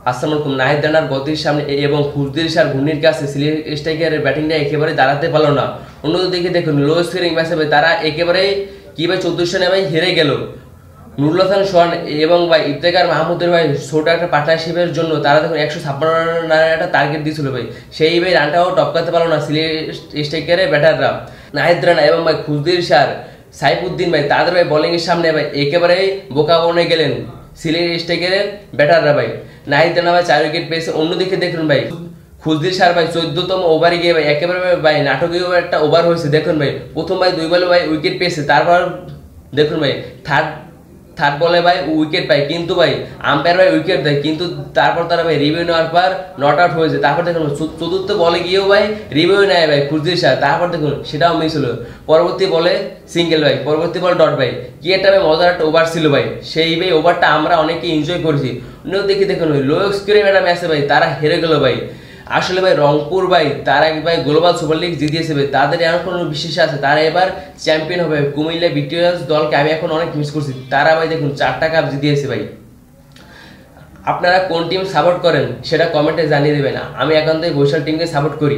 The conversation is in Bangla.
আসসালামু আলাইকুম। নাহিদ রানার গতির সামনে এবং খুরদির সার ঘূর্ণির কাছে সিলেট স্ট্রাইকারের ব্যাটিংটা একেবারে দাঁড়াতে পারলো না। অন্যদিকে দেখুন লো স্কোরিং ম্যাচে তারা একেবারে কি ভাই 14 রানে ভাই হেরে গেল। নুরুল হাসান সোহান এবং ভাই ইফতেখার মাহমুদের ভাই ছোট একটা পার্টনারশিপের জন্য তারা দেখুন 156 রানের একটা টার্গেট দিয়েছিল ভাই, সেই ভাই রানটাও টপকাতে পারলো না সিলেট স্ট্রাইকারের ব্যাটাররা। নাহিদ রানা এবং ভাই খুরদির সার সাইফুদ্দিন ভাই তাদের ভাই বোলিংয়ের সামনে ভাই একেবারে বোকা বনে গেলেন সিলেট স্ট্রাইকারের ব্যাটাররা ভাই। নাহিদ রানা ভাই 4 উইকেট পেয়েছে। অন্যদিকে দেখুন ভাই খুরদির সার ভাই 14তম ওভারে গিয়ে ভাই একেবারে ভাই নাটকীয় একটা ওভার হয়েছে। দেখুন ভাই প্রথম ভাই 2 বলে ভাই উইকেট পেয়েছে, তারপর দেখুন ভাই থার্ড বলে ভাই উইকেট পায়, কিন্তু ভাই আম্পায়ার ভাই উইকেট দেয়, কিন্তু তারপর তারা ভাই রিভিউ নেওয়ার পর নট আউট হয়েছে। তারপর দেখুন চতুর্থ বলে গিয়েও ভাই রিভিউ নেয় ভাই খুরদির সার, তারপর দেখুন সেটাও মিস হলো। পরবর্তী বলে সিঙ্গেল ভাই, পরবর্তী বল ডট ভাই, কি একটা ভাই মজার একটা ওভার ছিল ভাই, সেই ভাই ওভারটা আমরা অনেকে এনজয় করেছি। অন্যদিকে দেখুন ভাই লো স্কোরিং একটা ম্যাচে ভাই তারা হেরে গেল ভাই। আসলে ভাই রংপুর ভাই তারা ভাই গ্লোবাল সুপার লিগ জিতিয়েছে ভাই, তাদের এমন কোনো বিশ্বাস আছে তারা এবার চ্যাম্পিয়ন হবে। কুমিল্লা ভিক্টোরিয়াস দলকে আমি এখন অনেক মিস করছি, তারা ভাই দেখুন 4টা কাপ জিতিয়েছে ভাই। আপনারা কোন টিম সাপোর্ট করেন সেটা কমেন্টে জানিয়ে দেবেন। আমি এখন থেকে বরিশাল টিমকে সাপোর্ট করি।